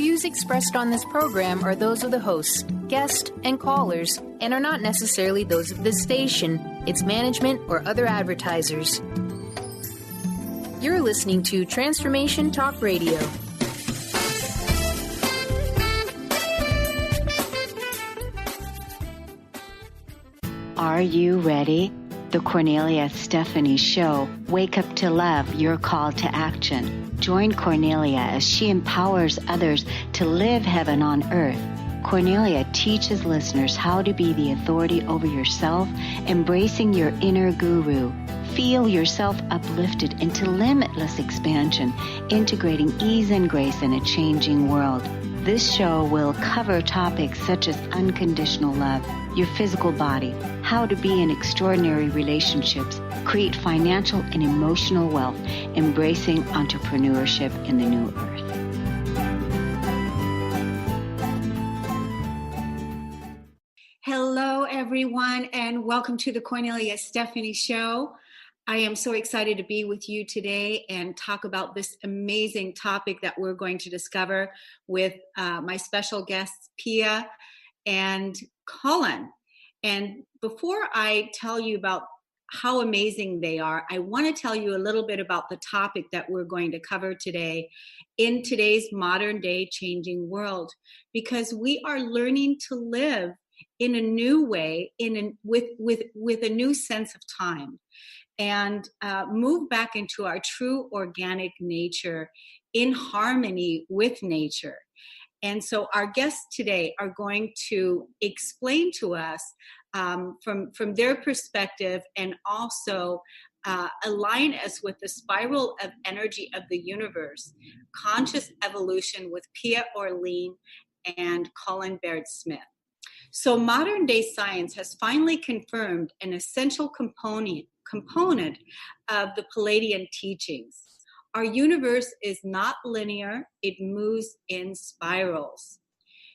views expressed on this program are those of the hosts, guests, and callers, and are not necessarily those of this station, its management, or other advertisers. You're listening to Transformation Talk Radio. Are you ready? The Cornelia Stephanie Show. Wake up to love, your call to action. Join Cornelia as she empowers others to live heaven on earth. Cornelia teaches listeners how to be the authority over yourself, embracing your inner guru. Feel yourself uplifted into limitless expansion, integrating ease and grace in a changing world. This show will cover topics such as unconditional love, your physical body, how to be in extraordinary relationships, create financial and emotional wealth, embracing entrepreneurship in the new earth. Hello, everyone, and welcome to the Cornelia Stephanie Show. I am so excited to be with you today and talk about this amazing topic that we're going to discover with my special guests, Pia and Cullen. And before I tell you about how amazing they are, I want to tell you a little bit about the topic that we're going to cover today in today's modern day changing world, because we are learning to live in a new way, with a new sense of time, and move back into our true organic nature in harmony with nature. And so our guests today are going to explain to us from their perspective, and also align us with the spiral of energy of the universe, conscious evolution, with Pia Orleane and Cullen Baird Smith. So modern day science has finally confirmed an essential component of the Pleiadian teachings. Our universe is not linear, it moves in spirals.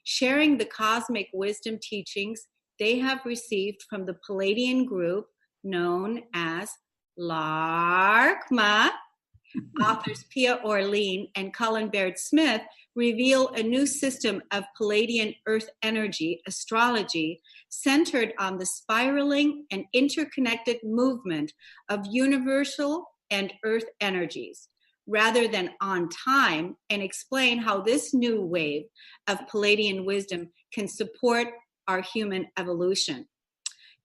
Sharing the cosmic wisdom teachings they have received from the Pleiadian group known as Laarkmaa, authors Pia Orleane and Cullen Baird Smith reveal a new system of Pleiadian-Earth energy, astrology, centered on the spiraling and interconnected movement of universal and earth energies, rather than on time, and explain how this new wave of Pleiadian wisdom can support our human evolution.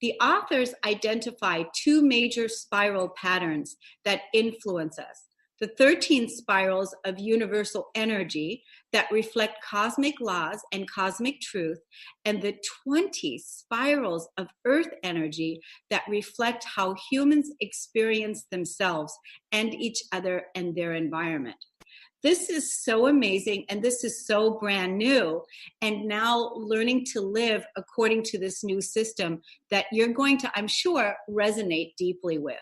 The authors identify two major spiral patterns that influence us: the 13 spirals of universal energy that reflect cosmic laws and cosmic truth, and the 20 spirals of earth energy that reflect how humans experience themselves and each other and their environment. This is so amazing, and this is so brand new, and now learning to live according to this new system that you're going to, I'm sure, resonate deeply with.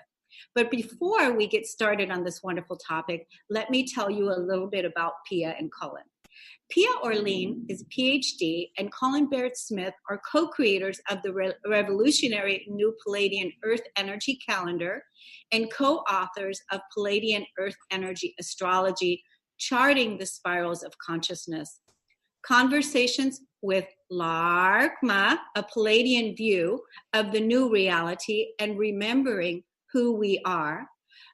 But before we get started on this wonderful topic, let me tell you a little bit about Pia and Cullen. Pia Orleane is Ph.D. and Cullen Baird Smith are co-creators of the revolutionary new Pleiadian-Earth energy calendar and co-authors of Pleiadian-Earth energy astrology, charting the spirals of consciousness. Conversations with Laarkmaa, a Pleiadian view of the new reality and remembering who we are.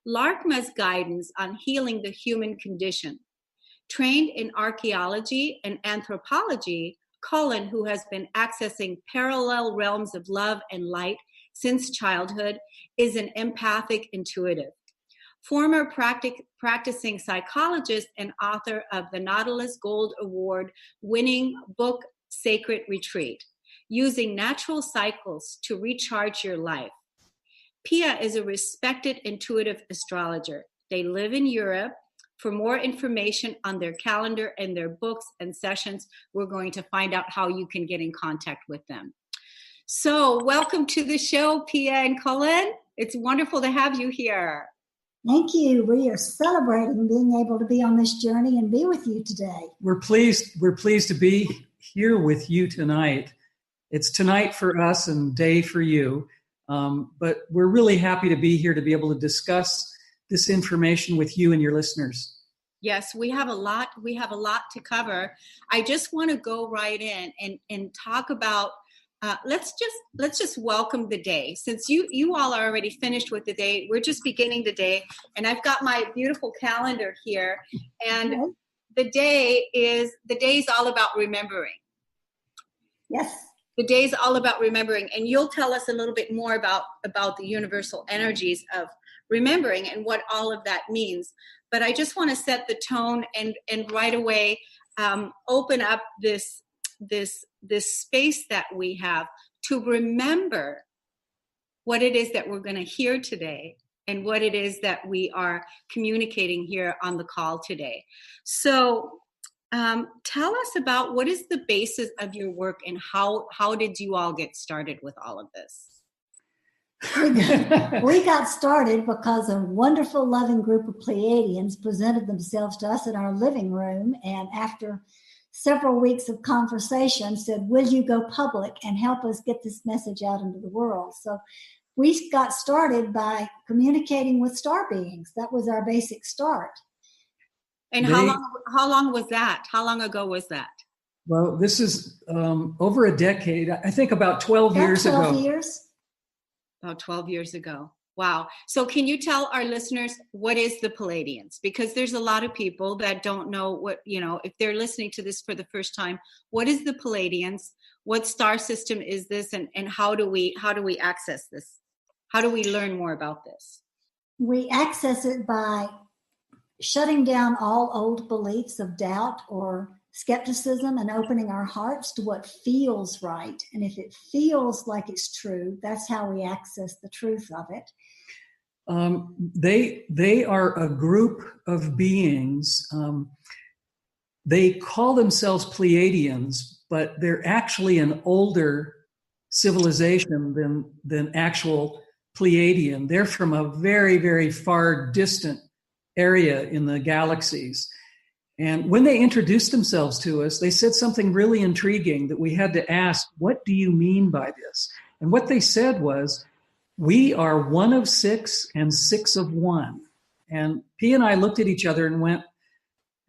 Laarkmaa's guidance on healing the human condition. Trained in archaeology and anthropology, Cullen, who has been accessing parallel realms of love and light since childhood, is an empathic intuitive. Former practicing psychologist and author of the Nautilus Gold Award winning book Sacred Retreat, Using Natural Cycles to Recharge Your Life. Pia is a respected intuitive astrologer. They live in Europe. For more information on their calendar and their books and sessions, we're going to find out how you can get in contact with them. So welcome to the show, Pia and Cullen. It's wonderful to have you here. Thank you. We are celebrating being able to be on this journey and be with you today. We're pleased to be here with you tonight. It's tonight for us and day for you. But we're really happy to be here to be able to discuss this information with you and your listeners. Yes, we have a lot to cover. I just want to go right in and talk about let's just welcome the day. Since you all are already finished with the day, we're just beginning the day, and I've got my beautiful calendar here, and the day is all about remembering. Yes. The day is all about remembering, and you'll tell us a little bit more about the universal energies of remembering and what all of that means. But I just want to set the tone and right away open up this space that we have to remember what it is that we're going to hear today and what it is that we are communicating here on the call today. So tell us about what is the basis of your work and how did you all get started with all of this? We got started because a wonderful, loving group of Pleiadians presented themselves to us in our living room, and after several weeks of conversation said, will you go public and help us get this message out into the world? So we got started by communicating with star beings. That was our basic start. And how long was that? How long ago was that? Well, this is over a decade. I think about 12 years ago. 12 years. About 12 years ago. Wow. So can you tell our listeners what is the Pleiadians? Because there's a lot of people that don't know what, if they're listening to this for the first time, what is the Pleiadians? What star system is this? And how do we access this? How do we learn more about this? We access it by shutting down all old beliefs of doubt or skepticism and opening our hearts to what feels right. And if it feels like it's true, that's how we access the truth of it. They are a group of beings. They call themselves Pleiadians, but they're actually an older civilization than actual Pleiadian. They're from a very, very far distant area in the galaxies. And when they introduced themselves to us, they said something really intriguing that we had to ask, what do you mean by this? And what they said was, we are one of six and six of one. And Pia and I looked at each other and went,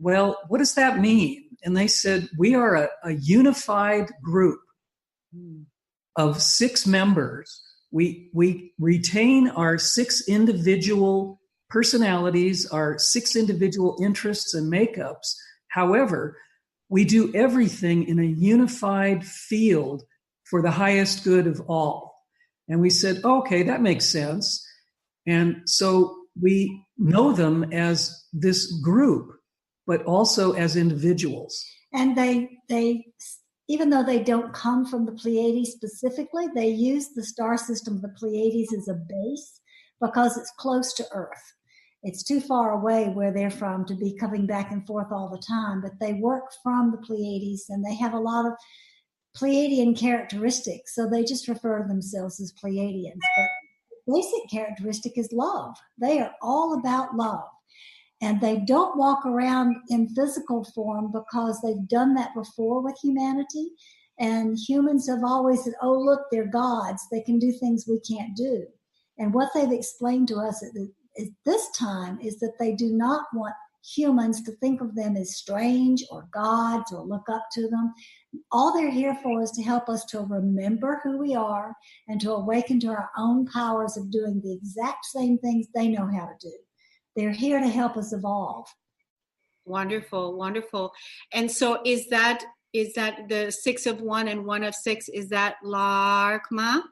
well, what does that mean? And they said, we are a unified group of six members. We retain our six individual personalities, our six individual interests and makeups. However, we do everything in a unified field for the highest good of all. And we said, okay, that makes sense. And so we know them as this group, but also as individuals. And they even though they don't come from the Pleiades specifically, they use the star system of the Pleiades as a base because it's close to Earth. It's too far away where they're from to be coming back and forth all the time, but they work from the Pleiades and they have a lot of Pleiadian characteristics, so they just refer to themselves as Pleiadians. But the basic characteristic is love. They are all about love. And they don't walk around in physical form because they've done that before with humanity. And humans have always said, oh, look, they're gods. They can do things we can't do. And what they've explained to us at this time is that they do not want humans to think of them as strange or gods or look up to them. All they're here for is to help us to remember who we are and to awaken to our own powers of doing the exact same things they know how to do. They're here to help us evolve. Wonderful, wonderful. And so is that the six of one and one of six? Is that Laarkmaa?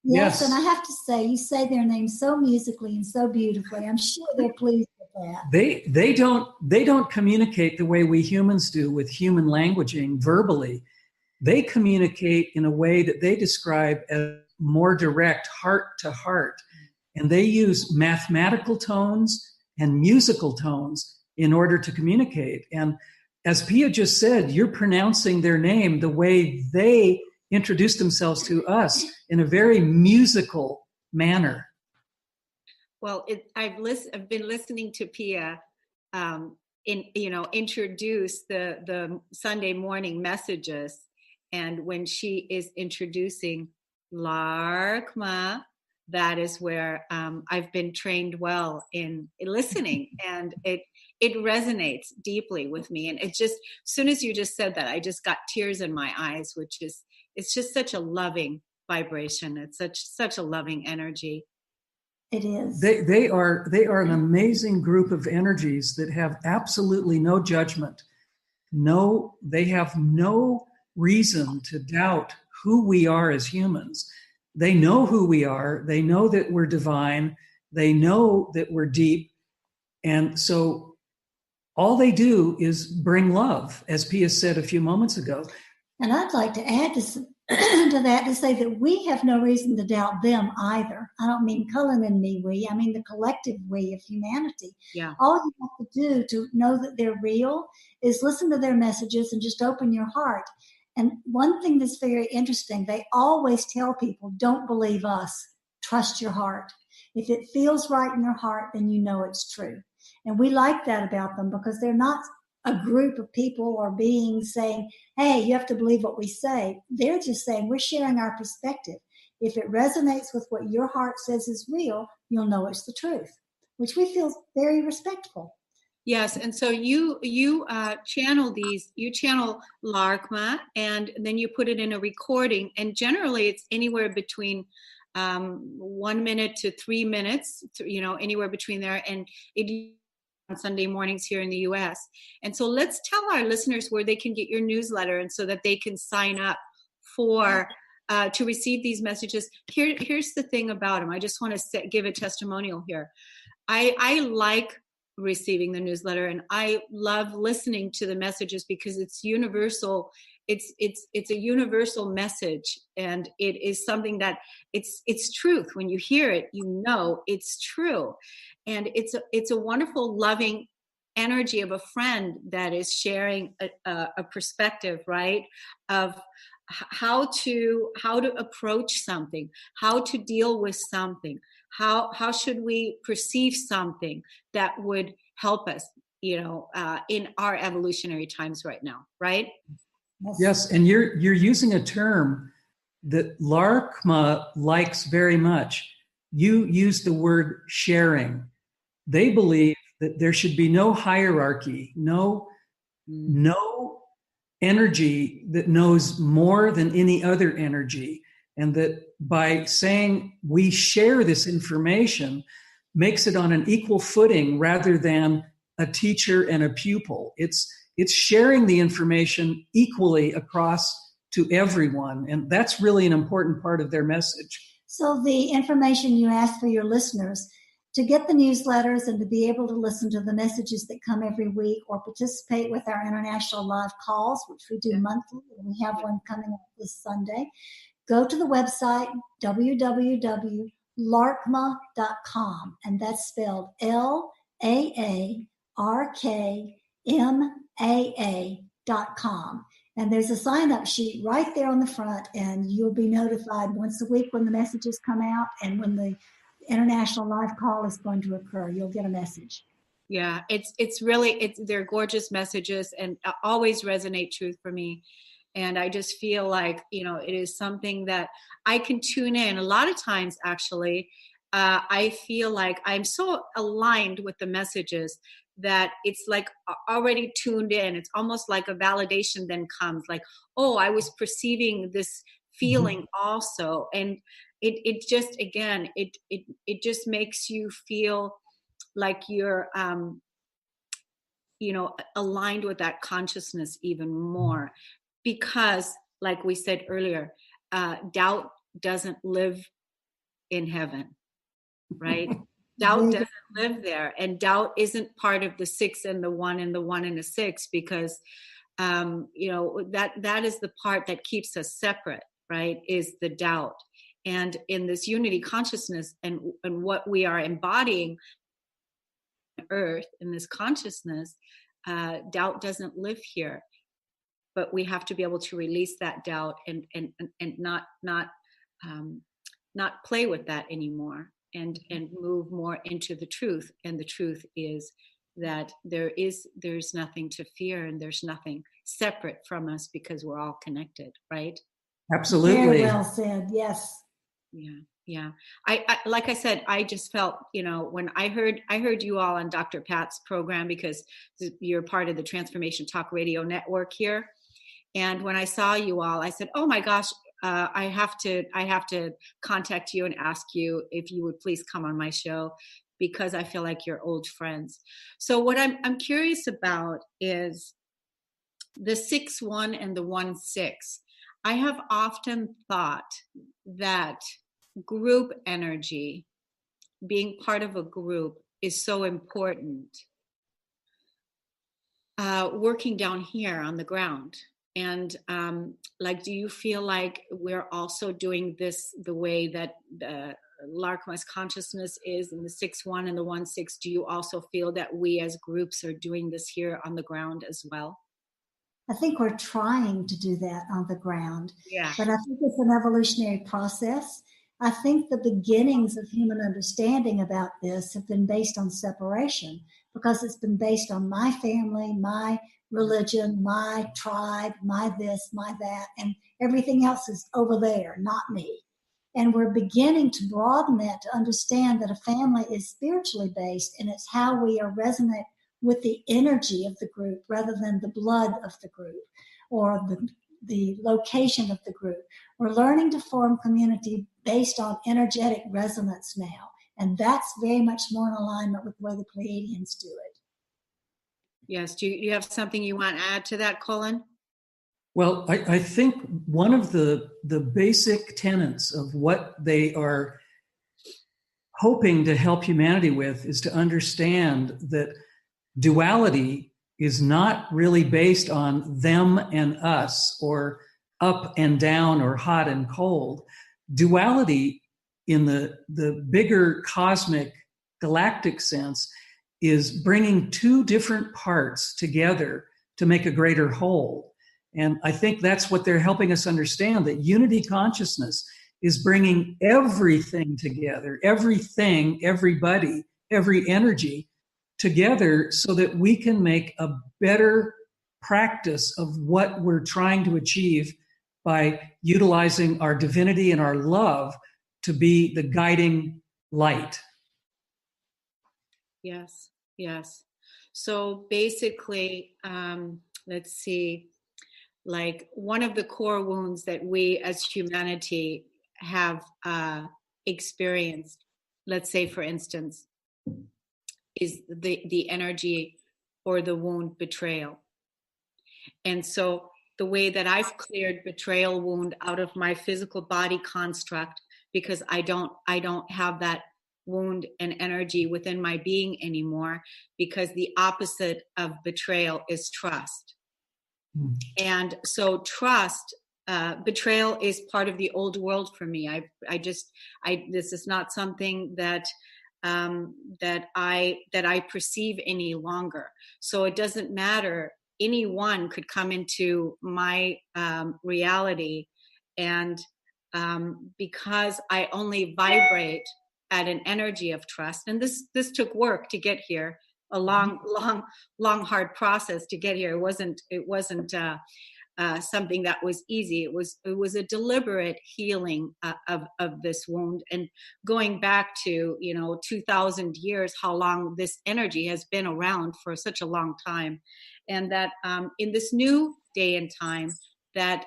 Yes, and I have to say, you say their names so musically and so beautifully. I'm sure they're pleased with that. They don't communicate the way we humans do with human languaging verbally. They communicate in a way that they describe as more direct, heart to heart. And they use mathematical tones and musical tones in order to communicate. And as Pia just said, you're pronouncing their name the way they introduce themselves to us in a very musical manner. Well, I've been listening to Pia, introduce the Sunday morning messages, and when she is introducing Laarkmaa, that is where I've been trained well in listening, and it resonates deeply with me. And it just, as soon as you just said that, I just got tears in my eyes, it's just such a loving vibration. It's such a loving energy. It is. They are an amazing group of energies that have absolutely no judgment. They have no reason to doubt who we are as humans. They know who we are. They know that we're divine. They know that we're deep. And so all they do is bring love, as Pia said a few moments ago. And I'd like to add to that to say that we have no reason to doubt them either. I don't mean Cullen and me, I mean the collective we of humanity. Yeah. All you have to do to know that they're real is listen to their messages and just open your heart. And one thing that's very interesting, they always tell people, don't believe us, trust your heart. If it feels right in your heart, then you know it's true. And we like that about them because they're not a group of people or beings saying, hey, you have to believe what we say. They're just saying, we're sharing our perspective. If it resonates with what your heart says is real, you'll know it's the truth, which we feel very respectful. Yes, and so you channel Laarkmaa, and then you put it in a recording, and generally it's anywhere between 1 minute to 3 minutes, anywhere between there, and it on Sunday mornings here in the U.S. And so let's tell our listeners where they can get your newsletter, and so that they can sign up for to receive these messages. Here's the thing about them. I just want to give a testimonial here. I like receiving the newsletter, and I love listening to the messages because it's universal. It's a universal message, and it is something that it's truth. When you hear it, you know it's true. And it's a wonderful, loving energy of a friend that is sharing a perspective, right, of how to approach something, how to deal with something, how should we perceive something that would help us, in our evolutionary times right now, right? Yes, and you're using a term that Laarkmaa likes very much. You use the word sharing. They believe that there should be no hierarchy, no energy that knows more than any other energy, and that by saying we share this information makes it on an equal footing rather than a teacher and a pupil. It's sharing the information equally across to everyone, and that's really an important part of their message. So the information you ask for your listeners to get the newsletters and to be able to listen to the messages that come every week or participate with our international live calls, which we do monthly, and we have one coming up this Sunday, go to the website www.laarkmaa.com, and that's spelled LAARKMAA.com. And there's a sign-up sheet right there on the front, and you'll be notified once a week when the messages come out, and when the international live call is going to occur, you'll get a message. Yeah, they're gorgeous messages and always resonate truth for me. And I just feel like, it is something that I can tune in. A lot of times, actually, I feel like I'm so aligned with the messages that it's like already tuned in. It's almost like a validation then comes, like, oh, I was perceiving this feeling also. And it just, again, it just makes you feel like you're, aligned with that consciousness even more, because like we said earlier, doubt doesn't live in heaven, right? Doubt doesn't live there, and doubt isn't part of the 6 and the 1 and the 1 and the 6, because that is the part that keeps us separate, right? Is the doubt. And in this unity consciousness and what we are embodying on Earth in this consciousness, doubt doesn't live here. But we have to be able to release that doubt and not play with that anymore, and move more into the truth. And the truth is that there's nothing to fear, and there's nothing separate from us, because we're all connected, right? Absolutely. Very well said. Yes. Yeah. Yeah. I like I said, I just felt, when I heard you all on Dr. Pat's program, because you're part of the Transformation Talk Radio Network here. And when I saw you all, I said, oh my gosh, I have to contact you and ask you if you would please come on my show, because I feel like you're old friends. So what I'm curious about is the 6-1 and the 1-6. I have often thought that group energy, being part of a group, is so important. Working down here on the ground. And do you feel like we're also doing this the way that the Laarkmaa's consciousness is in the 6-1 and the 1-6? Do you also feel that we as groups are doing this here on the ground as well? I think we're trying to do that on the ground. Yeah. But I think it's an evolutionary process. I think the beginnings of human understanding about this have been based on separation, because it's been based on my family, my religion, my tribe, my this, my that, and everything else is over there, not me. And we're beginning to broaden that to understand that a family is spiritually based, and it's how we are resonant with the energy of the group rather than the blood of the group or the location of the group. We're learning to form community based on energetic resonance now. And that's very much more in alignment with the way the Pleiadians do it. Yes. Do you have something you want to add to that, Cullen? Well, I think one of the basic tenets of what they are hoping to help humanity with is to understand that duality is not really based on them and us, or up and down, or hot and cold. Duality in the bigger cosmic galactic sense is bringing two different parts together to make a greater whole. And I think that's what they're helping us understand, that unity consciousness is bringing everything together, everything, everybody, every energy together, so that we can make a better practice of what we're trying to achieve by utilizing our divinity and our love to be the guiding light. Yes, yes. So basically, let's see, like one of the core wounds that we as humanity have experienced, let's say, for instance, is the energy or the wound betrayal. And so the way that I've cleared betrayal wound out of my physical body construct, because I don't have that wound and energy within my being anymore, because the opposite of betrayal is trust. And so trust, betrayal is part of the old world for me. This is not something that I perceive any longer. So it doesn't matter. Anyone could come into my reality, and because I only vibrate at an energy of trust, and this took work to get here, a long, hard process to get here. It wasn't something that was easy. It was a deliberate healing of this wound, and going back to 2,000 years, how long this energy has been around for such a long time, and that in this new day and time, that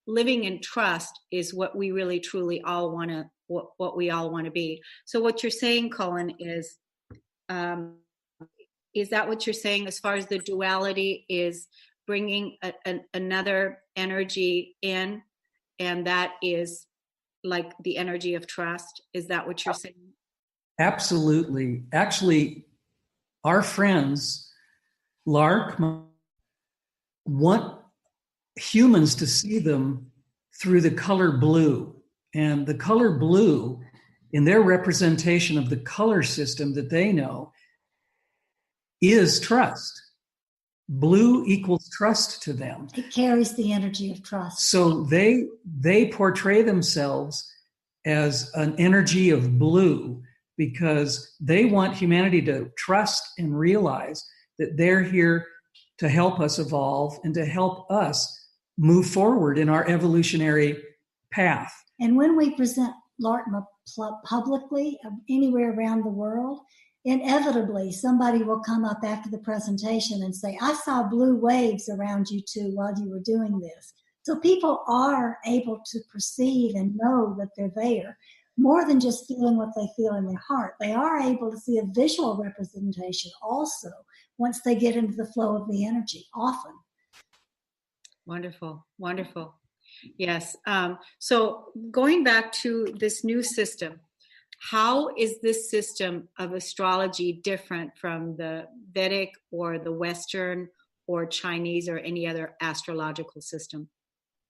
living in trust is what we really truly all want to, what we all want to be. So what you're saying, Cullen, is that what you're saying as far as the duality is bringing another energy in, and that is like the energy of trust? Is that what you're saying? Absolutely. Actually, our friends, Laarkmaa, want humans to see them through the color blue. And the color blue, in their representation of the color system that they know, is trust. Blue equals trust to them. It carries the energy of trust. So they portray themselves as an energy of blue, because they want humanity to trust and realize that they're here to help us evolve and to help us move forward in our evolutionary path. And when we present Laarkmaa publicly anywhere around the world, inevitably somebody will come up after the presentation and say, I saw blue waves around you too while you were doing this. So people are able to perceive and know that they're there, more than just feeling what they feel in their heart. They are able to see a visual representation also once they get into the flow of the energy, often. Wonderful, wonderful. Yes. So going back to this new system, how is this system of astrology different from the Vedic or the Western or Chinese or any other astrological system?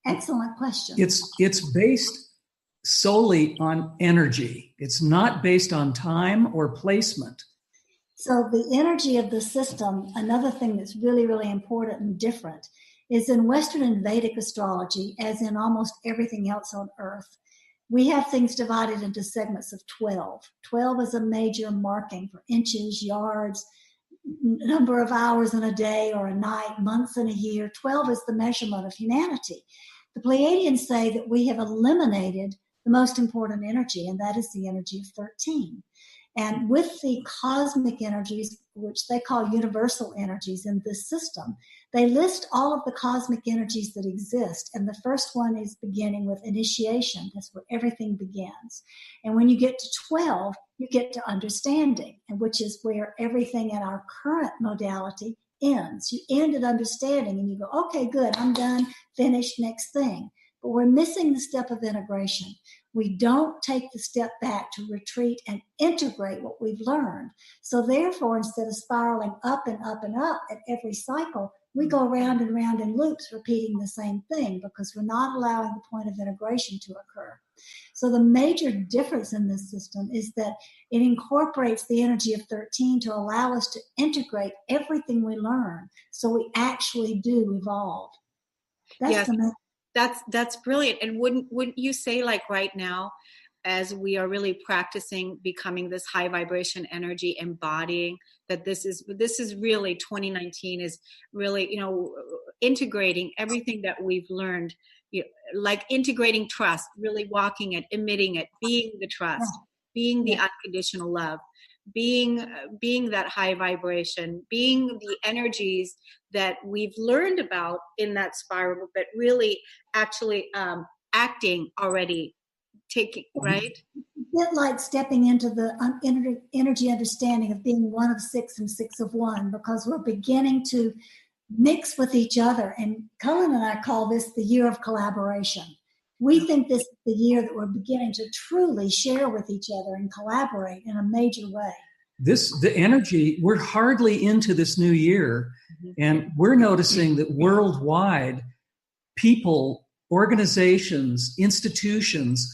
Excellent question. It's based solely on energy. It's not based on time or placement. So the energy of the system, another thing that's really, really important and different, is in Western and Vedic astrology, as in almost everything else on Earth, we have things divided into segments of 12. 12 is a major marking for inches, yards, number of hours in a day or a night, months in a year. 12 is the measurement of humanity. The Pleiadians say that we have eliminated the most important energy, and that is the energy of 13. And with the cosmic energies, which they call universal energies in this system, they list all of the cosmic energies that exist. And the first one is beginning with initiation. That's where everything begins. And when you get to 12, you get to understanding, and which is where everything in our current modality ends. You end at understanding and you go, okay, good, I'm done, finished, next thing. But we're missing the step of integration. We don't take the step back to retreat and integrate what we've learned. So therefore, instead of spiraling up and up and up at every cycle, we go round and round in loops repeating the same thing because we're not allowing the point of integration to occur. So the major difference in this system is that it incorporates the energy of 13 to allow us to integrate everything we learn so we actually do evolve. That's Yes. the main. That's brilliant. And wouldn't you say, like right now, as we are really practicing becoming this high vibration energy, embodying that this is really 2019 is really, integrating everything that we've learned, like integrating trust, really walking it, emitting it, being the trust, being the unconditional love, being that high vibration, being the energies that we've learned about in that spiral, but really actually acting already, taking, right? A bit like stepping into the energy understanding of being one of six and six of one, because we're beginning to mix with each other. And Cullen and I call this the year of collaboration. We think this is the year that we're beginning to truly share with each other and collaborate in a major way. The energy, we're hardly into this new year, and we're noticing that worldwide, people, organizations, institutions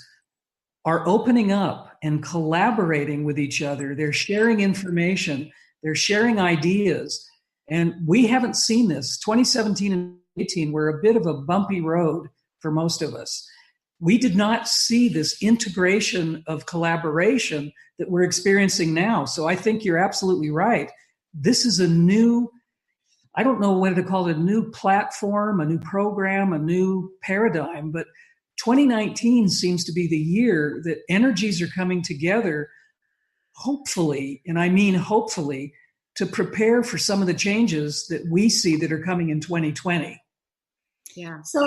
are opening up and collaborating with each other. They're sharing information, they're sharing ideas, and we haven't seen this. 2017 and 2018 were a bit of a bumpy road for most of us. We did not see this integration of collaboration that we're experiencing now. So I think you're absolutely right. This is a new, I don't know what to call it, a new platform, a new program, a new paradigm, but 2019 seems to be the year that energies are coming together, hopefully, and I mean hopefully, to prepare for some of the changes that we see that are coming in 2020. Yeah. So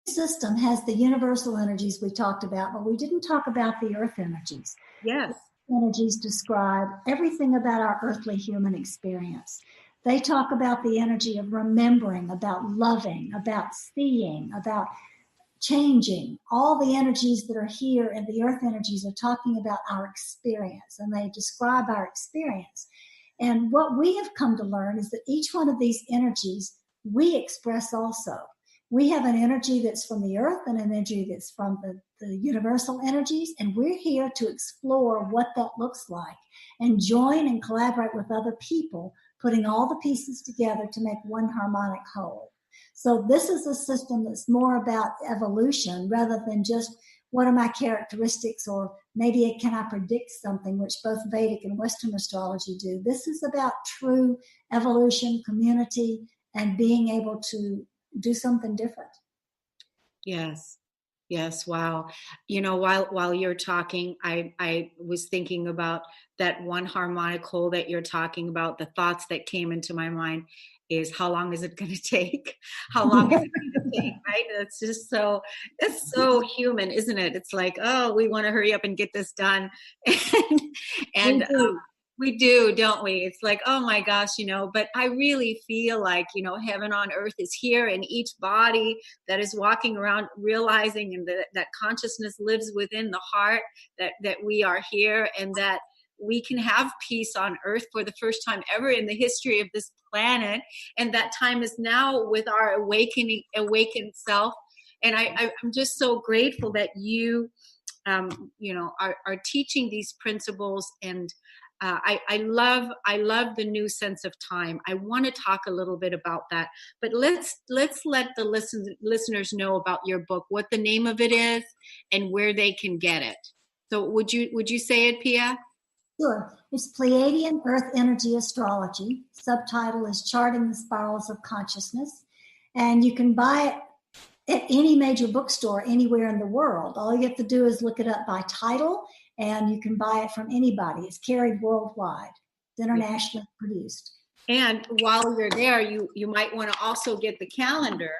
the system has the universal energies we talked about, but we didn't talk about the earth energies. Yes. Energies describe everything about our earthly human experience. They talk about the energy of remembering, about loving, about seeing, about changing. All the energies that are here and the earth energies are talking about our experience, and they describe our experience. And what we have come to learn is that each one of these energies we express also. We have an energy that's from the earth and an energy that's from the universal energies, and we're here to explore what that looks like and join and collaborate with other people, putting all the pieces together to make one harmonic whole. So this is a system that's more about evolution rather than just what are my characteristics, or maybe can I predict something, which both Vedic and Western astrology do. This is about true evolution, community, and being able to do something different. Yes. Yes. Wow. While you're talking, I was thinking about that one harmonic hole that you're talking about. The thoughts that came into my mind is, how long is it going to take? How long is it going to take? Right. It's so human, isn't it? It's like, oh, we want to hurry up and get this done. and we do, don't we? It's like, oh my gosh, but I really feel like, heaven on earth is here, and each body that is walking around realizing and that consciousness lives within the heart, that we are here, and that we can have peace on earth for the first time ever in the history of this planet. And that time is now with our awakened self. And I'm just so grateful that you, are teaching these principles. And I love the new sense of time. I want to talk a little bit about that, but let's let the listeners know about your book, what the name of it is, and where they can get it. So would you say it, Pia? Sure. It's Pleiadian-Earth Energy Astrology. Subtitle is Charting the Spirals of Consciousness. And you can buy it at any major bookstore anywhere in the world. All you have to do is look it up by title, and you can buy it from anybody. It's carried worldwide. It's internationally produced. And while you're there, you might want to also get the calendar,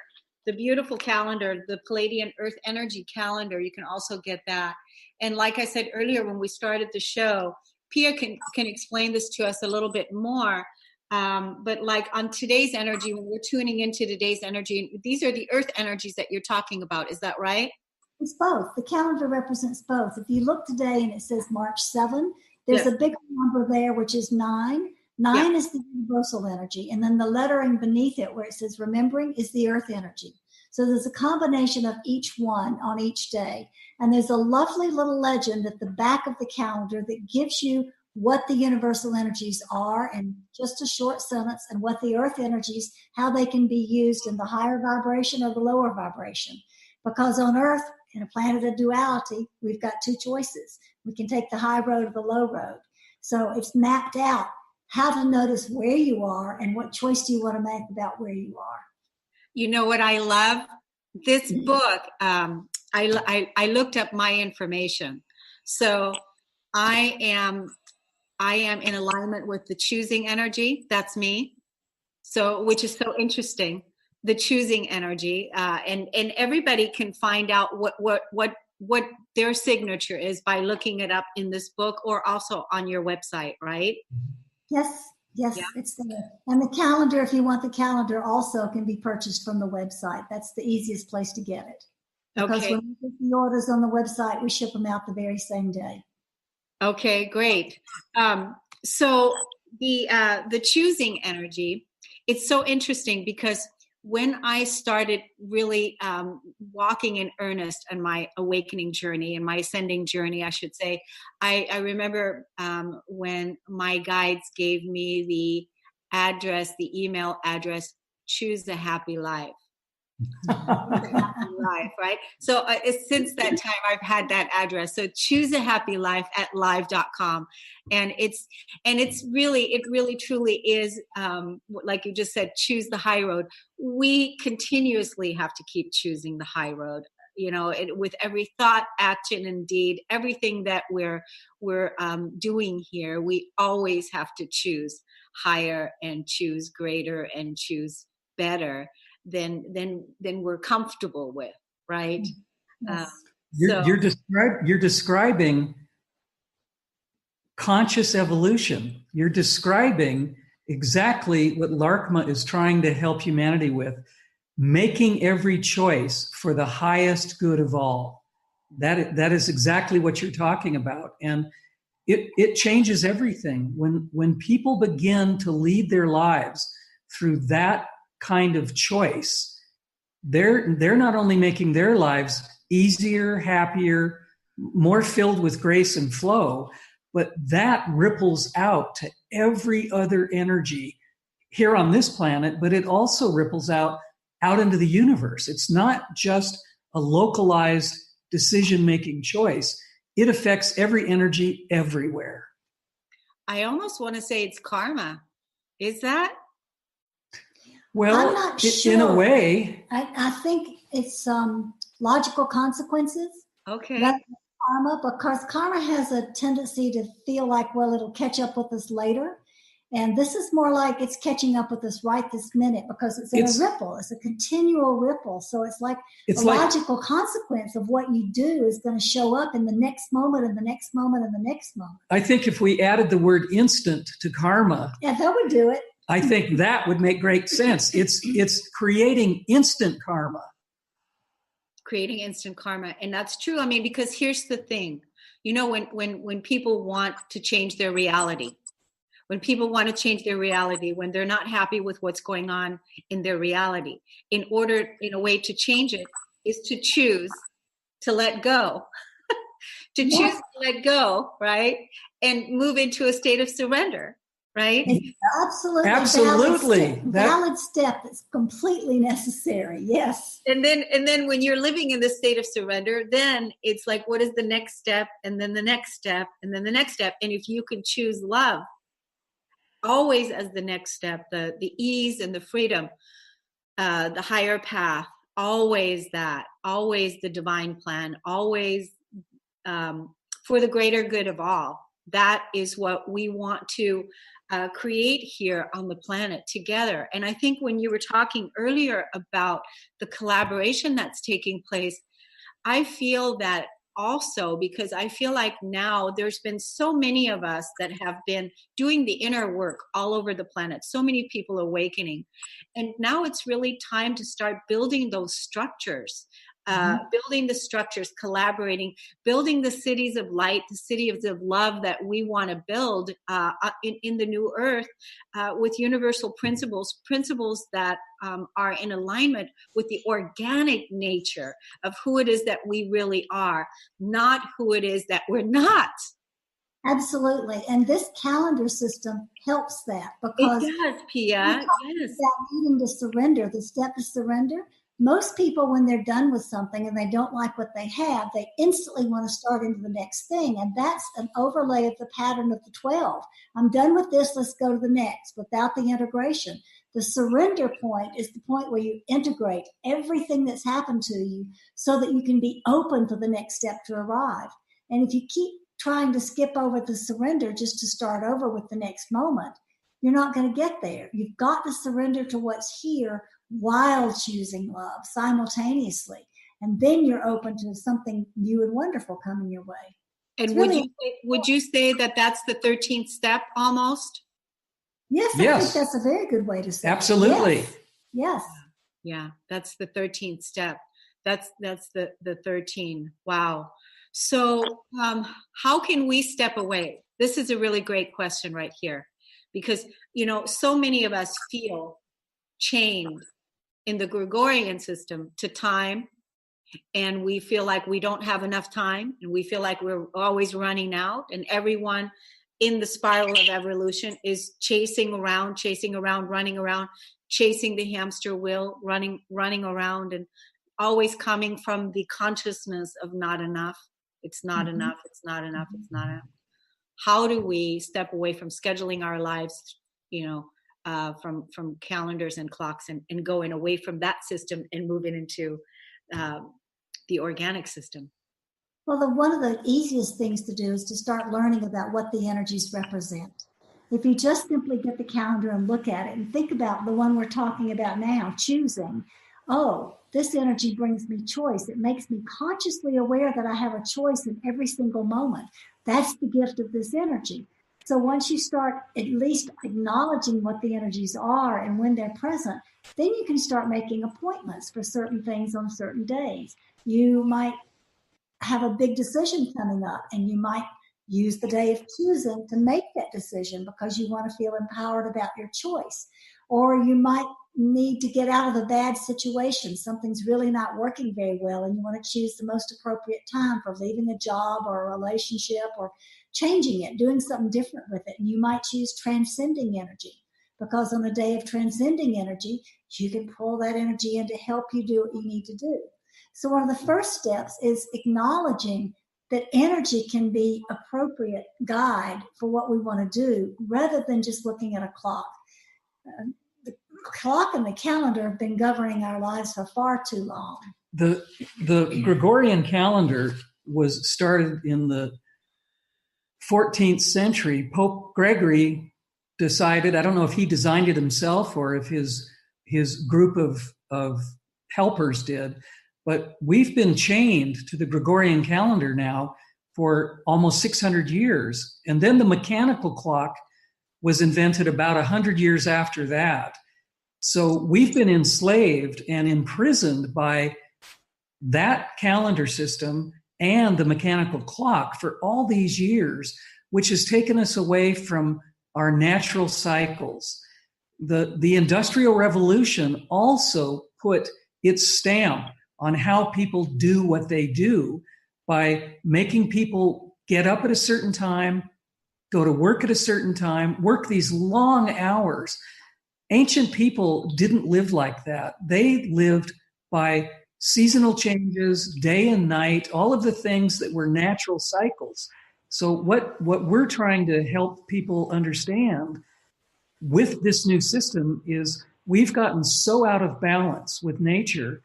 the beautiful calendar, the Pleiadian-Earth Energy calendar. You can also get that. And like I said earlier when we started the show, Pia can explain this to us a little bit more. But like on today's energy, when we're tuning into today's energy, these are the earth energies that you're talking about. Is that right? It's both. The calendar represents both. If you look today and it says March 7, there's a big number there, which is 9. 9 is the universal energy. And then the lettering beneath it where it says remembering is the earth energy. So there's a combination of each one on each day. And there's a lovely little legend at the back of the calendar that gives you what the universal energies are in just a short sentence, and what the earth energies, how they can be used in the higher vibration or the lower vibration. Because on earth, in a planet of duality, we've got two choices. We can take the high road or the low road. So it's mapped out how to notice where you are and what choice do you want to make about where you are. You know what I love? This book, I looked up my information. So I am in alignment with the choosing energy. That's me. So, which is so interesting, the choosing energy. And everybody can find out what their signature is by looking it up in this book or also on your website, right? Yes, it's there. And the calendar, if you want the calendar, also can be purchased from the website. That's the easiest place to get it. Because when we get the orders on the website, we ship them out the very same day. Okay, great. So the choosing energy, it's so interesting because when I started really walking in earnest on my awakening journey and my ascending journey, I should say, I remember when my guides gave me the email address, Choose a Happy Life. Life, right? So since that time, I've had that address. So Choose a Happy Life at live.com. And it really truly is, like you just said, choose the high road. We continuously have to keep choosing the high road, with every thought, action, and deed, everything that we're doing here, we always have to choose higher and choose greater and choose better than we're comfortable with, right? Yes. You're describing conscious evolution. You're describing exactly what Laarkmaa is trying to help humanity with, making every choice for the highest good of all. That is exactly what you're talking about. And it changes everything. When people begin to lead their lives through that kind of choice, they're not only making their lives easier, happier, more filled with grace and flow, but that ripples out to every other energy here on this planet, but it also ripples out into the universe. It's not just a localized decision-making choice. It affects every energy everywhere. I almost want to say it's karma. Is that? Well, I'm not sure. In a way. I think it's logical consequences. Okay. Rather than karma, because karma has a tendency to feel like, well, it'll catch up with us later. And this is more like it's catching up with us right this minute because it's in a ripple. It's a continual ripple. So it's like logical consequence of what you do is going to show up in the next moment and the next moment and the next moment. I think if we added the word instant to karma, yeah, that would do it. I think that would make great sense. It's creating instant karma. Creating instant karma. And that's true. I mean, because here's the thing, when people want to change their reality, when people want to change their reality, when they're not happy with what's going on in their reality, in a way to change it is to choose to let go, to choose to let go, right? And move into a state of surrender, right? It's absolutely valid step that's completely necessary. Yes. And then when you're living in this state of surrender, then it's like, what is the next step? And then the next step, and then the next step. And if you can choose love always as the next step, the ease and the freedom, the higher path, always the divine plan, always for the greater good of all. That is what we want to create here on the planet together. And I think when you were talking earlier about the collaboration that's taking place, I feel that also, because I feel like now there's been so many of us that have been doing the inner work all over the planet, so many people awakening. And now it's really time to start building those structures, building the structures, collaborating, building the cities of light, the cities of love that we want to build in the new earth with universal principles that are in alignment with the organic nature of who it is that we really are, not who it is that we're not. Absolutely. And this calendar system helps that because it does, Pia. Yes. About needing to surrender, the step to surrender. Most people, when they're done with something and they don't like what they have, they instantly want to start into the next thing. And that's an overlay of the pattern of the 12. I'm done with this, let's go to the next, without the integration. The surrender point is the point where you integrate everything that's happened to you so that you can be open for the next step to arrive. And if you keep trying to skip over the surrender just to start over with the next moment, you're not going to get there. You've got to surrender to what's here while choosing love simultaneously. And then you're open to something new and wonderful coming your way. And would you say that that's the 13th step almost? Yes, I think that's a very good way to say absolutely. It. Yes. Yeah, that's the 13th step. That's the 13. Wow. So how can we step away? This is a really great question right here. Because, so many of us feel chained in the Gregorian system to time, and we feel like we don't have enough time, and we feel like we're always running out, and everyone in the spiral of evolution is chasing around, running around, chasing the hamster wheel, running around, and always coming from the consciousness of not enough. It's not enough. It's not enough. It's not enough. How do we step away from scheduling our lives, from calendars and clocks and going away from that system and moving into the organic system? Well, one of the easiest things to do is to start learning about what the energies represent. If you just simply get the calendar and look at it and think about the one we're talking about now, choosing, this energy brings me choice. It makes me consciously aware that I have a choice in every single moment. That's the gift of this energy. So once you start at least acknowledging what the energies are and when they're present, then you can start making appointments for certain things on certain days. You might have a big decision coming up, and you might use the day of choosing to make that decision because you want to feel empowered about your choice. Or you might need to get out of a bad situation. Something's really not working very well, and you want to choose the most appropriate time for leaving a job or a relationship or changing it, doing something different with it. And you might choose transcending energy, because on a day of transcending energy, you can pull that energy in to help you do what you need to do. So one of the first steps is acknowledging that energy can be appropriate guide for what we want to do, rather than just looking at a clock. The clock and the calendar have been governing our lives for far too long. the Gregorian calendar was started in the 14th century. Pope Gregory decided, I don't know if he designed it himself or if his group of helpers did, but we've been chained to the Gregorian calendar now for almost 600 years. And then the mechanical clock was invented about 100 years after that. So we've been enslaved and imprisoned by that calendar system and the mechanical clock for all these years, which has taken us away from our natural cycles. The Industrial Revolution also put its stamp on how people do what they do by making people get up at a certain time, go to work at a certain time, work these long hours. Ancient people didn't live like that. They lived by seasonal changes, day and night, all of the things that were natural cycles. So what we're trying to help people understand with this new system is we've gotten so out of balance with nature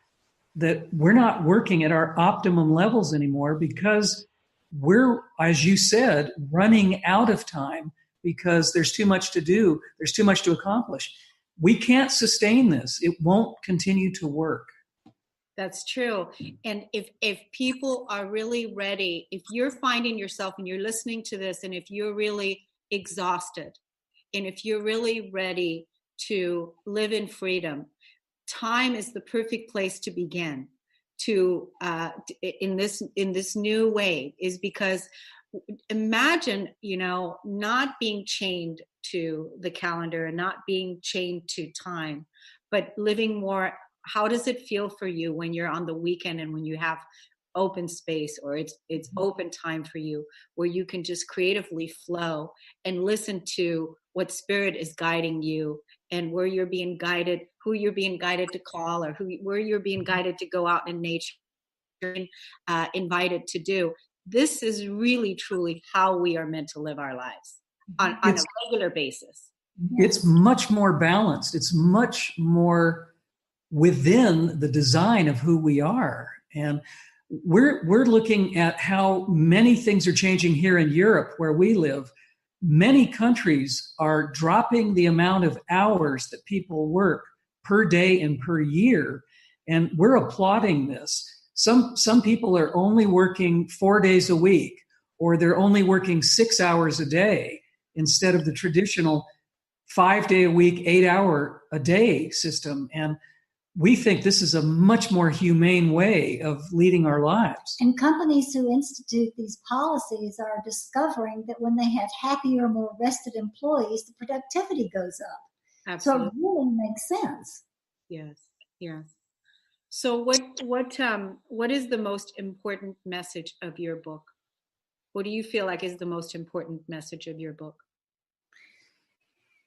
that we're not working at our optimum levels anymore because we're, as you said, running out of time because there's too much to do. There's too much to accomplish. We can't sustain this. It won't continue to work. That's true. And if people are really ready, if you're finding yourself and you're listening to this, and if you're really exhausted, and if you're really ready to live in freedom, time is the perfect place to begin to in this new way, is because imagine, not being chained to the calendar and not being chained to time, but living more. How does it feel for you when you're on the weekend and when you have open space, or it's open time for you, where you can just creatively flow and listen to what spirit is guiding you, and where you're being guided, who you're being guided to call, or where you're being guided to go out in nature, invited to do. This is really, truly how we are meant to live our lives on a regular basis. It's much more balanced. It's much more within the design of who we are. And we're looking at how many things are changing here in Europe where we live. Many countries are dropping the amount of hours that people work per day and per year. And we're applauding this. Some people are only working 4 days a week, or they're only working 6 hours a day instead of the traditional 5 day a week, 8 hour a day system. And we think this is a much more humane way of leading our lives. And companies who institute these policies are discovering that when they have happier, more rested employees, the productivity goes up. Absolutely. So it really makes sense. Yes. So what is the most important message of your book? What do you feel like is the most important message of your book?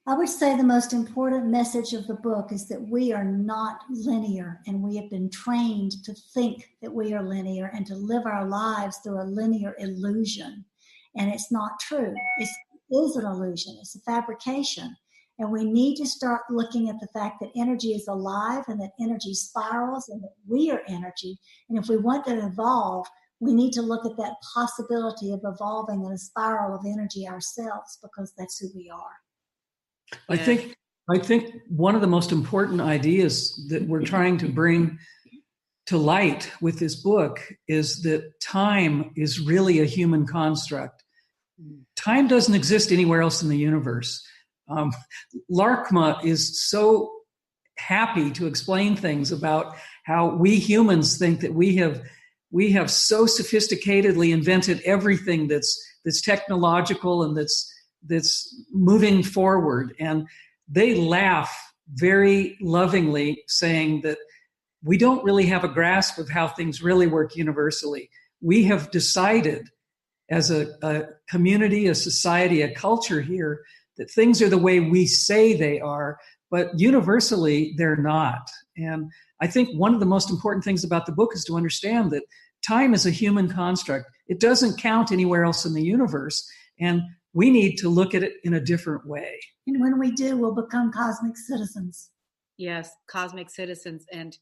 I would say the most important message of the book is that we are not linear, and we have been trained to think that we are linear and to live our lives through a linear illusion. And it's not true. It is an illusion. It's a fabrication. And we need to start looking at the fact that energy is alive and that energy spirals and that we are energy. And if we want to evolve, we need to look at that possibility of evolving in a spiral of energy ourselves, because that's who we are. I think one of the most important ideas that we're trying to bring to light with this book is that time is really a human construct. Time doesn't exist anywhere else in the universe. Laarkmaa is so happy to explain things about how we humans think that we have so sophisticatedly invented everything that's technological and that's moving forward. And they laugh very lovingly, saying that we don't really have a grasp of how things really work universally. We have decided as a community, a society, a culture here, that things are the way we say they are, but universally they're not. And I think one of the most important things about the book is to understand that time is a human construct. It doesn't count anywhere else in the universe. And we need to look at it in a different way. And when we do, we'll become cosmic citizens. Yes, cosmic citizens. And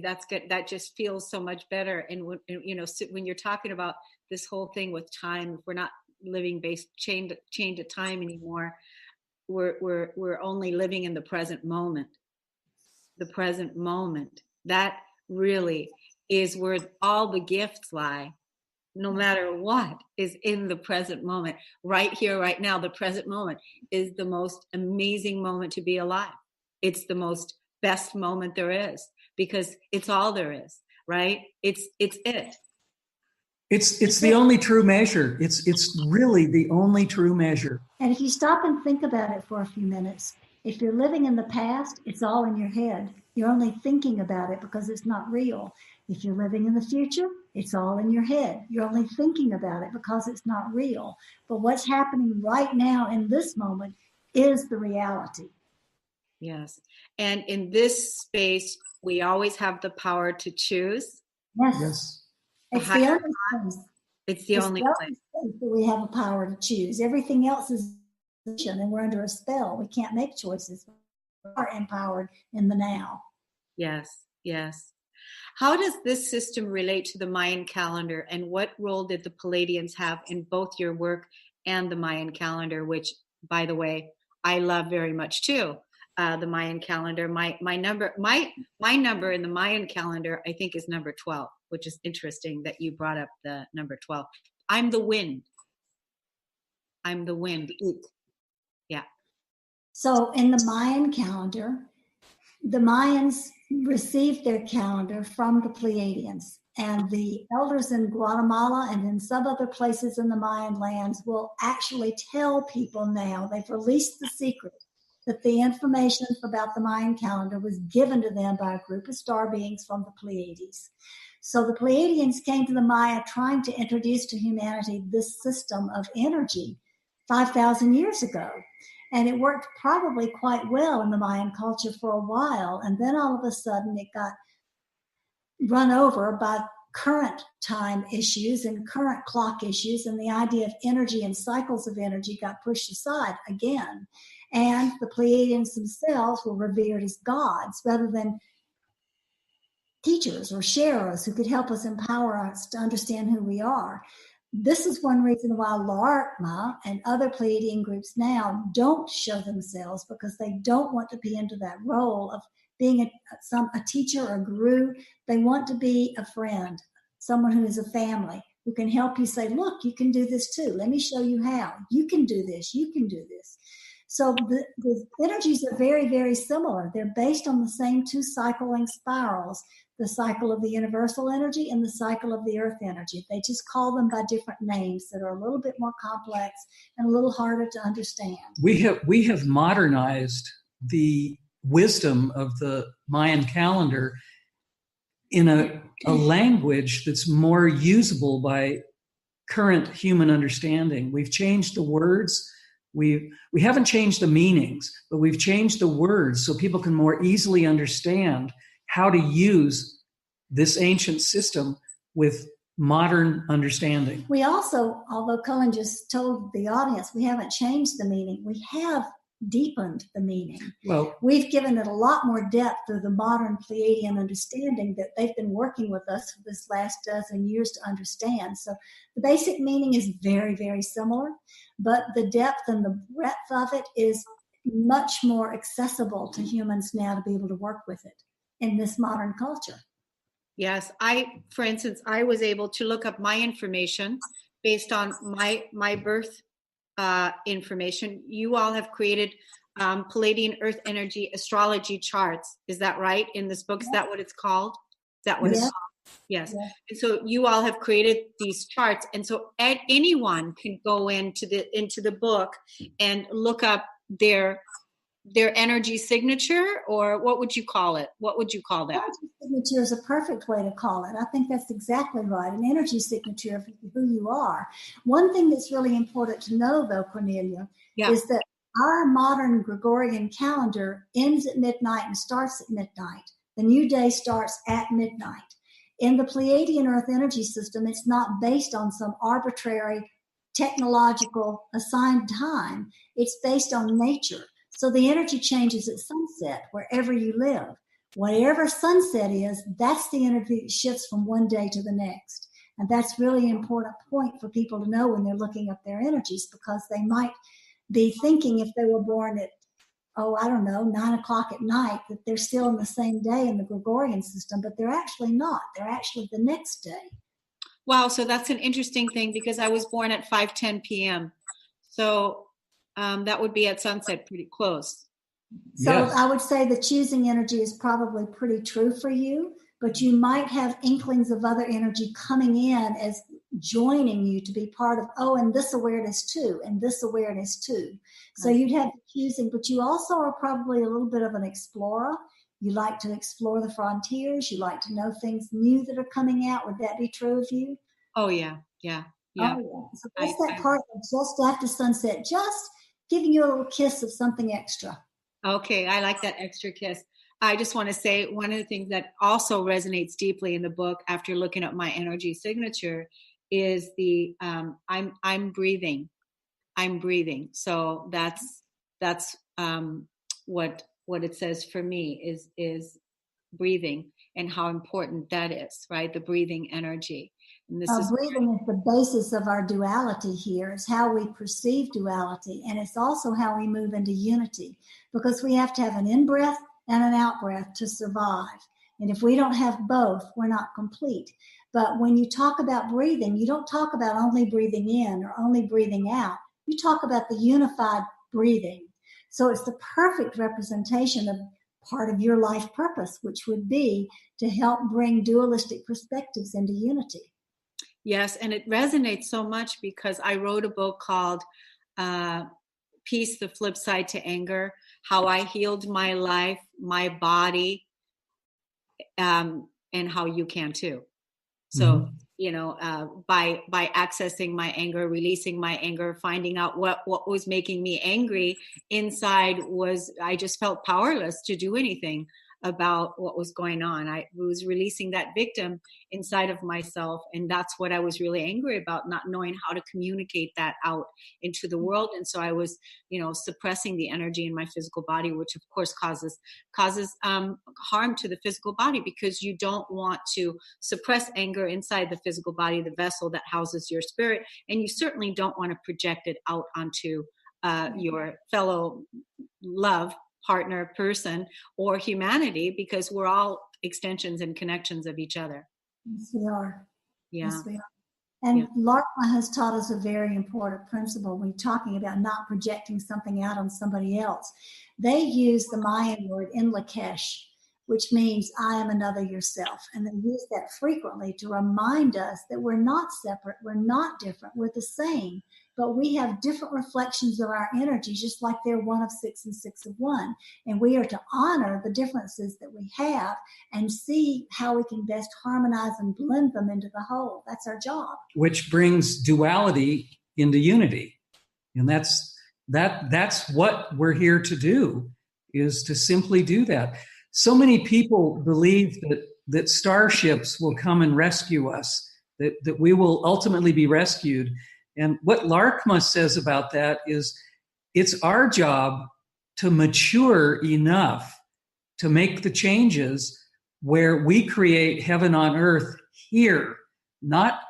That's good. That just feels so much better. And when you're talking about this whole thing with time, if we're not living chained to time anymore, we're only living in the present moment. The present moment. That really is where all the gifts lie. No matter what is in the present moment, right here, right now. The present moment is the most amazing moment to be alive. It's the most best moment there is, because it's all there is, right? It's it. It's the only true measure. It's really the only true measure. And if you stop and think about it for a few minutes, if you're living in the past, it's all in your head. You're only thinking about it because it's not real. If you're living in the future, it's all in your head. You're only thinking about it because it's not real. But what's happening right now in this moment is the reality. Yes. And in this space, we always have the power to choose. Yes. It's the only place. It's the only place that we have a power to choose. Everything else is and we're under a spell. We can't make choices. We are empowered in the now. Yes, yes. How does this system relate to the Mayan calendar, and what role did the Pleiadians have in both your work and the Mayan calendar, which, by the way, I love very much too. The Mayan calendar. My number in the Mayan calendar, I think, is number 12, which is interesting that you brought up the number 12. I'm the wind. Yeah. So in the Mayan calendar, the Mayans received their calendar from the Pleiadians, and the elders in Guatemala and in some other places in the Mayan lands will actually tell people now, they've released the secret, that the information about the Mayan calendar was given to them by a group of star beings from the Pleiades. So the Pleiadians came to the Maya trying to introduce to humanity this system of energy 5,000 years ago. And it worked probably quite well in the Mayan culture for a while. And then all of a sudden it got run over by current time issues and current clock issues. And the idea of energy and cycles of energy got pushed aside again. And the Pleiadians themselves were revered as gods rather than teachers or sharers who could help us, empower us to understand who we are. This is one reason why Laarkmaa and other Pleiadian groups now don't show themselves, because they don't want to be into that role of being a teacher or a guru. They want to be a friend, someone who is a family, who can help you say, look, you can do this too. Let me show you how. You can do this. You can do this. So the energies are very, very similar. They're based on the same two cycling spirals, the cycle of the universal energy and the cycle of the earth energy. They just call them by different names that are a little bit more complex and a little harder to understand. We have modernized the wisdom of the Mayan calendar in a language that's more usable by current human understanding. We've changed the words. We haven't changed the meanings, but we've changed the words so people can more easily understand how to use this ancient system with modern understanding. We also, although Cullen just told the audience, we haven't changed the meaning. We have deepened the meaning. Well, we've given it a lot more depth through the modern Pleiadian understanding that they've been working with us for this last dozen years to understand. So the basic meaning is very, very similar, but the depth and the breadth of it is much more accessible to humans now to be able to work with it in this modern culture. Yes, for instance, I was able to look up my information based on my birth information. You all have created Pleiadian-Earth energy astrology charts. Is that right? In this book, is that what it's called? Is that what it's called? Yes. Yeah. And so you all have created these charts, and so anyone can go into the book and look up their energy signature, or what would you call it? What would you call that? Energy signature is a perfect way to call it. I think that's exactly right. An energy signature of who you are. One thing that's really important to know, though, Cornelia, is that our modern Gregorian calendar ends at midnight and starts at midnight. The new day starts at midnight. In the Pleiadian-Earth energy system, it's not based on some arbitrary technological assigned time. It's based on nature. So the energy changes at sunset wherever you live. Whatever sunset is, that's the energy that shifts from one day to the next. And that's really an important point for people to know when they're looking up their energies, because they might be thinking if they were born at, 9 o'clock at night, that they're still in the same day in the Gregorian system, but they're actually not. They're actually the next day. Wow, so that's an interesting thing, because I was born at 5:10 p.m. So that would be at sunset, pretty close. So Yes. I would say the choosing energy is probably pretty true for you, but you might have inklings of other energy coming in as joining you to be part of, and this awareness too, and this awareness too. So you'd have choosing, but you also are probably a little bit of an explorer. You like to explore the frontiers. You like to know things new that are coming out. Would that be true of you? Oh, yeah. Oh, yeah. So that's that part of just after sunset, just giving you a little kiss of something extra. Okay, I like that extra kiss. I just want to say one of the things that also resonates deeply in the book after looking at my energy signature is the I'm breathing. I'm breathing. So that's what it says for me is breathing, and how important that is, right? The breathing energy. And this is breathing is the basis of our duality here. It's how we perceive duality, and it's also how we move into unity, because we have to have an in-breath and an out-breath to survive. And if we don't have both, we're not complete. But when you talk about breathing, you don't talk about only breathing in or only breathing out. You talk about the unified breathing. So it's the perfect representation of part of your life purpose, which would be to help bring dualistic perspectives into unity. Yes, and it resonates so much because I wrote a book called Peace, the Flip Side to Anger, how I healed my life, my body, and how you can too. So, by accessing my anger, releasing my anger, finding out what was making me angry inside was, I just felt powerless to do anything about what was going on. I was releasing that victim inside of myself. And that's what I was really angry about, not knowing how to communicate that out into the world. And so I was, suppressing the energy in my physical body, which of course causes harm to the physical body, because you don't want to suppress anger inside the physical body, the vessel that houses your spirit. And you certainly don't want to project it out onto your fellow love partner, person, or humanity, because we're all extensions and connections of each other. Yes, we are. Yeah. Yes, we are. And Laarkmaa has taught us a very important principle when talking about not projecting something out on somebody else. They use the Mayan word in Lakesh, which means I am another yourself. And they use that frequently to remind us that we're not separate, we're not different, we're the same. But we have different reflections of our energy, just like they're one of six and six of one. And we are to honor the differences that we have and see how we can best harmonize and blend them into the whole. That's our job. Which brings duality into unity. And that's what we're here to do, is to simply do that. So many people believe that starships will come and rescue us, that we will ultimately be rescued. And what Laarkmaa says about that is it's our job to mature enough to make the changes where we create heaven on earth here, not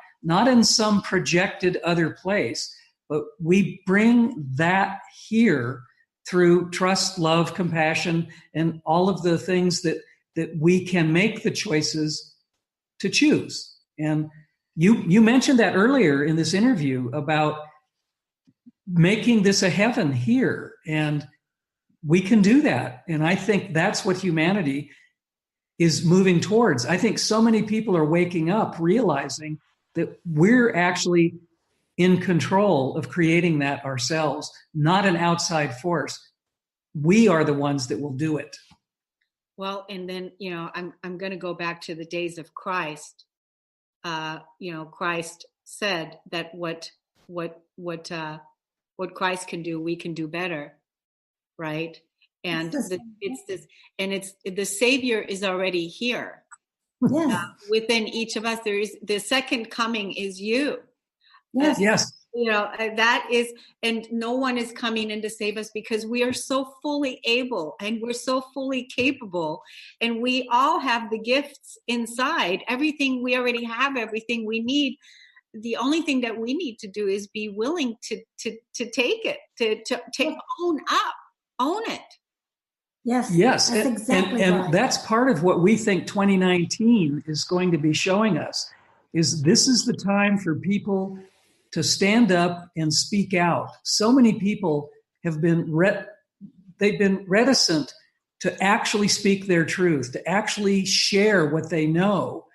in some projected other place, but we bring that here through trust, love, compassion, and all of the things that we can make the choices to choose. And you mentioned that earlier in this interview about making this a heaven here, and we can do that. And I think that's what humanity is moving towards. I think so many people are waking up, realizing that we're actually in control of creating that ourselves, not an outside force. We are the ones that will do it. Well, and then, I'm going to go back to the days of Christ. Christ said that what Christ can do, we can do better, right? And the Savior is already here. Yes. Within each of us. There is the second coming is you. Yes. Yes. That is, and no one is coming in to save us because we are so fully able and we're so fully capable, and we all have the gifts inside. Everything we already have, everything we need. The only thing that we need to do is be willing to take it, to own it. Yes, that's exactly right. And that's part of what we think 2019 is going to be showing us. Is this is the time for people to stand up and speak out. So many people have been they've been reticent to actually speak their truth, to actually share what they know.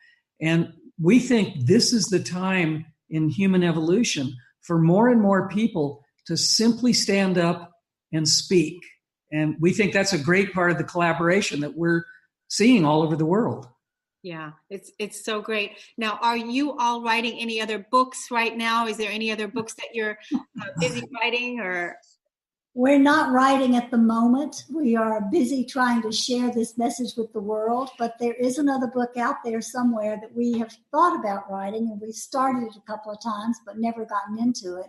And we think this is the time in human evolution for more and more people to simply stand up and speak. And we think that's a great part of the collaboration that we're seeing all over the world. Yeah, it's so great. Now, are you all writing any other books right now? Is there any other books that you're busy writing, or? We're not writing at the moment. We are busy trying to share this message with the world, but there is another book out there somewhere that we have thought about writing, and we've started it a couple of times, but never gotten into it.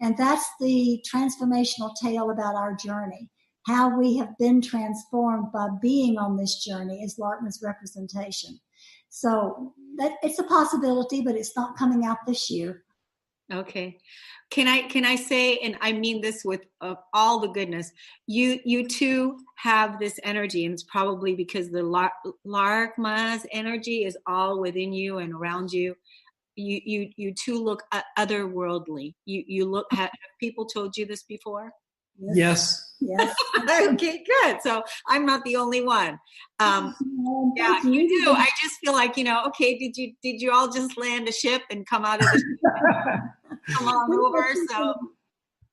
And that's the transformational tale about our journey, how we have been transformed by being on this journey as Laarkmaa's representation. So that it's a possibility, but it's not coming out this year. Okay. Can I say, and I mean this with all the goodness, you too have this energy, and it's probably because the Laarkmaa's energy is all within you and around you. You too look otherworldly. You look. Have people told you this before? Yes. Okay, good. So I'm not the only one. Yeah, you do. I just feel like, okay, did you all just land a ship and come out of the ship? Come on over. So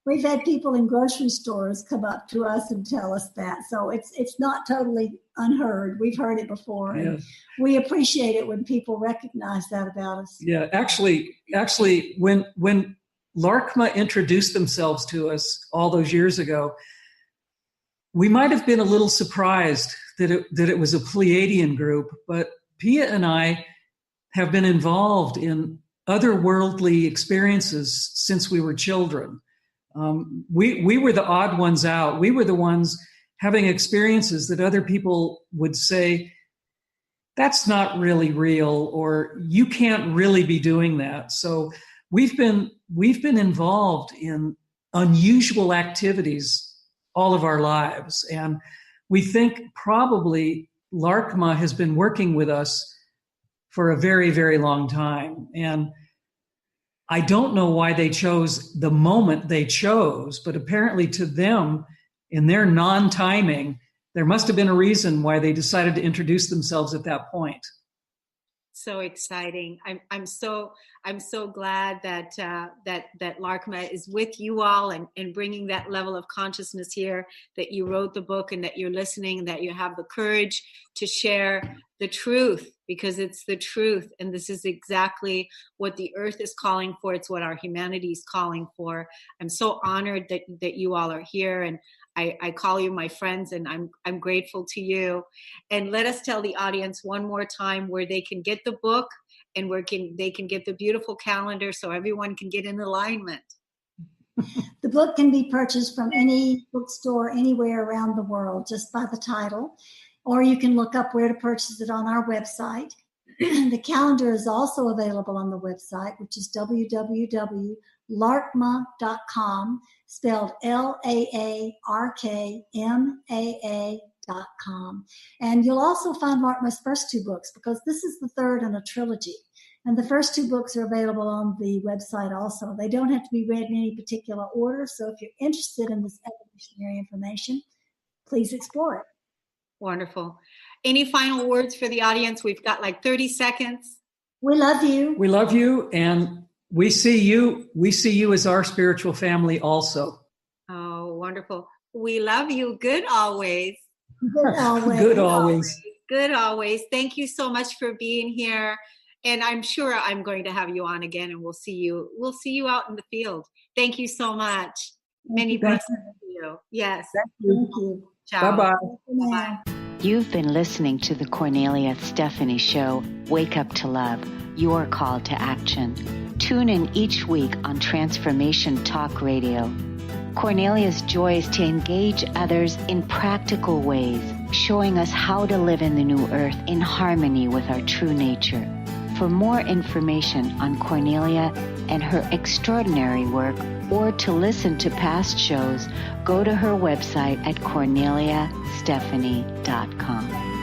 we've had people in grocery stores come up to us and tell us that. So it's not totally unheard. We've heard it before. Yes. And we appreciate it when people recognize that about us. Yeah, actually, when Laarkmaa introduced themselves to us all those years ago, we might have been a little surprised that it was a Pleiadian group, but Pia and I have been involved in otherworldly experiences since we were children. We were the odd ones out. We were the ones having experiences that other people would say, that's not really real, or you can't really be doing that. So we've been involved in unusual activities all of our lives. And we think probably Laarkmaa has been working with us for a very, very long time. And I don't know why they chose the moment they chose, but apparently to them, in their non-timing, there must have been a reason why they decided to introduce themselves at that point. So exciting! I'm so glad that Laarkmaa is with you all and bringing that level of consciousness here. That you wrote the book and that you're listening, and that you have the courage to share the truth, because it's the truth, and this is exactly what the earth is calling for. It's what our humanity is calling for. I'm so honored that you all are here, and I call you my friends, and I'm grateful to you. And let us tell the audience one more time where they can get the book and where they can get the beautiful calendar so everyone can get in alignment. The book can be purchased from any bookstore anywhere around the world just by the title, or you can look up where to purchase it on our website. The calendar is also available on the website, which is www.laarkmaa.com, spelled LAARKMAA.com. And you'll also find Laarkmaa's first two books, because this is the third in a trilogy. And the first two books are available on the website also. They don't have to be read in any particular order. So if you're interested in this evolutionary information, please explore it. Wonderful. Any final words for the audience? We've got like 30 seconds. We love you. We love you, and we see you. We see you as our spiritual family also. Oh, wonderful. We love you. Good always. Good always. Good always. Good always. Thank you so much for being here. And I'm sure I'm going to have you on again, and we'll see you out in the field. Thank you so much. Many blessings to you. Yes. Thank you. Thank you. Ciao. Bye-bye. Bye-bye. You've been listening to the Cornelia Stephanie Show, Wake Up to Love, your call to action. Tune in each week on Transformation Talk Radio. Cornelia's joy is to engage others in practical ways, showing us how to live in the new earth in harmony with our true nature. For more information on Cornelia and her extraordinary work, or to listen to past shows, go to her website at corneliastephanie.com.